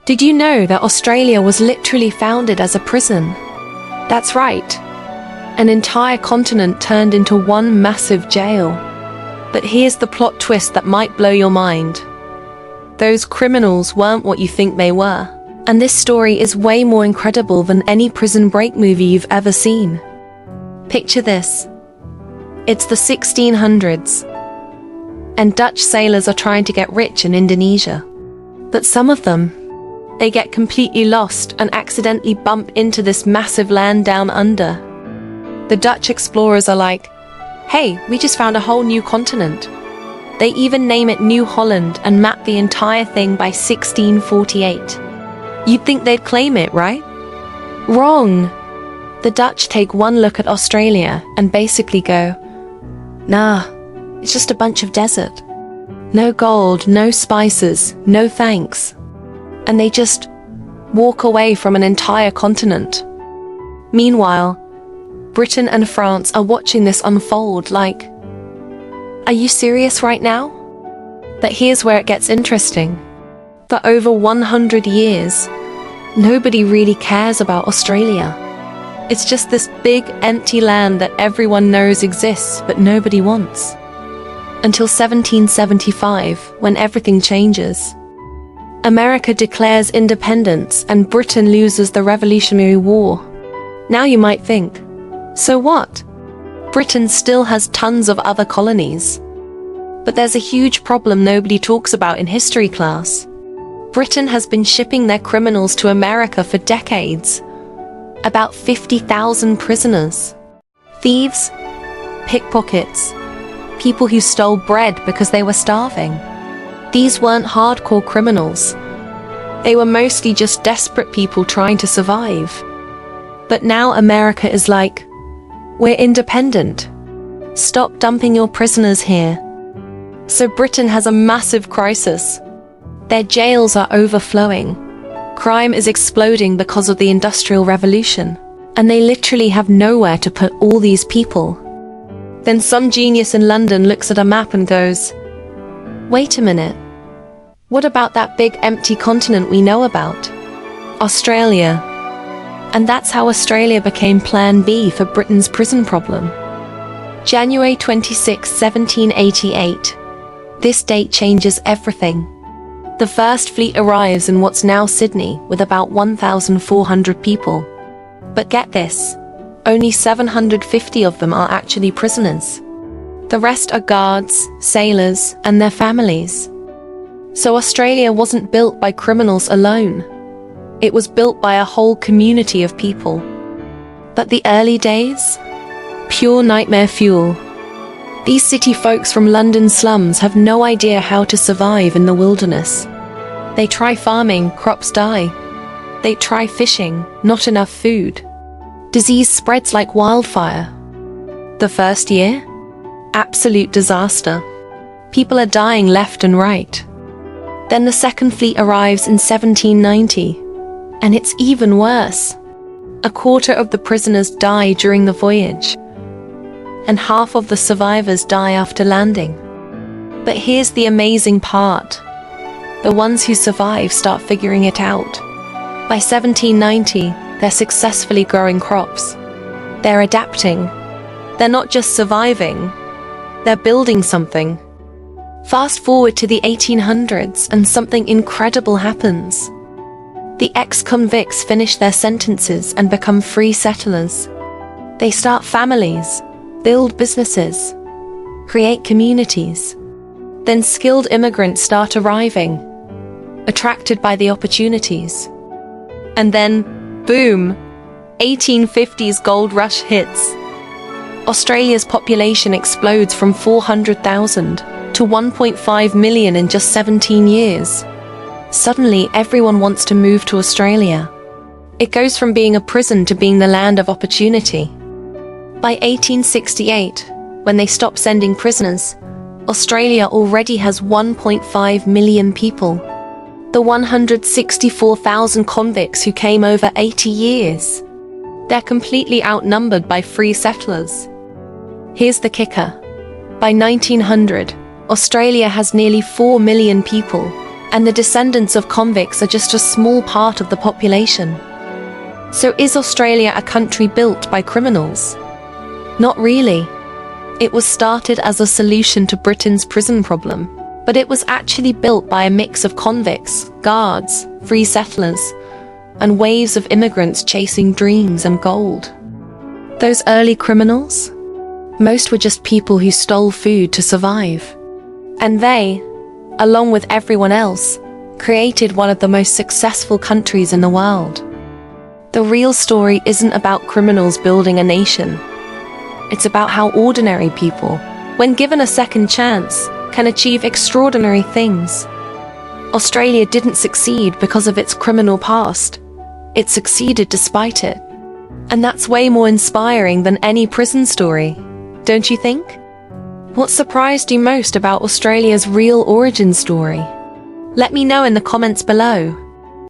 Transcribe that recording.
Did you know that Australia was literally founded as a prison? That's right. An entire continent turned into one massive jail. But here's the plot twist that might blow your mind. Those criminals weren't what you think they were. And this story is way more incredible than any prison break movie you've ever seen. Picture this. It's the 1600s. And Dutch sailors are trying to get rich in Indonesia. But some of them, they get completely lost and accidentally bump into this massive land down under. The Dutch explorers are like, hey, we just found a whole new continent. They even name it New Holland and map the entire thing by 1648. You'd think they'd claim it, right? Wrong! The Dutch take one look at Australia and basically go, nah, it's just a bunch of desert. No gold, no spices, no thanks. And they just walk away from an entire continent. Meanwhile, Britain and France are watching this unfold like, are you serious right now? But here's where it gets interesting. For over 100 years, nobody really cares about Australia. It's just this big, empty land that everyone knows exists, but nobody wants. Until 1775, when everything changes. America declares independence and Britain loses the Revolutionary War. Now you might think, so what? Britain still has tons of other colonies. But there's a huge problem nobody talks about in history class. Britain has been shipping their criminals to America for decades. About 50,000 prisoners. Thieves, pickpockets, people who stole bread because they were starving. These weren't hardcore criminals. They were mostly just desperate people trying to survive. But now America is like, we're independent. Stop dumping your prisoners here. So Britain has a massive crisis. Their jails are overflowing. Crime is exploding because of the Industrial Revolution. And they literally have nowhere to put all these people. Then some genius in London looks at a map and goes, wait a minute. What about that big empty continent we know about? Australia. And that's how Australia became Plan B for Britain's prison problem. January 26, 1788. This date changes everything. The first fleet arrives in what's now Sydney with about 1,400 people. But get this, only 750 of them are actually prisoners. The rest are guards, sailors, and their families. So Australia wasn't built by criminals alone. It was built by a whole community of people. But the early days? Pure nightmare fuel. These city folks from London slums have no idea how to survive in the wilderness. They try farming, crops die. They try fishing, not enough food. Disease spreads like wildfire. The first year? Absolute disaster. People are dying left and right. Then the second fleet arrives in 1790, and it's even worse. A quarter of the prisoners die during the voyage, and half of the survivors die after landing. But here's the amazing part. The ones who survive start figuring it out. By 1790, they're successfully growing crops. They're adapting. They're not just surviving, they're building something. Fast forward to the 1800s and something incredible happens. The ex-convicts finish their sentences and become free settlers. They start families, build businesses, create communities. Then skilled immigrants start arriving, attracted by the opportunities. And then, boom, 1850s gold rush hits. Australia's population explodes from 400,000 to 1.5 million in just 17 years. Suddenly, everyone wants to move to Australia. It goes from being a prison to being the land of opportunity. By 1868, when they stop sending prisoners, Australia already has 1.5 million people. The 164,000 convicts who came over 80 years. They're completely outnumbered by free settlers. Here's the kicker. By 1900, Australia has nearly 4 million people, and the descendants of convicts are just a small part of the population. So is Australia a country built by criminals? Not really. It was started as a solution to Britain's prison problem, but it was actually built by a mix of convicts, guards, free settlers, and waves of immigrants chasing dreams and gold. Those early criminals? Most were just people who stole food to survive. And they, along with everyone else, created one of the most successful countries in the world. The real story isn't about criminals building a nation. It's about how ordinary people, when given a second chance, can achieve extraordinary things. Australia didn't succeed because of its criminal past. It succeeded despite it. And that's way more inspiring than any prison story, don't you think? What surprised you most about Australia's real origin story? Let me know in the comments below.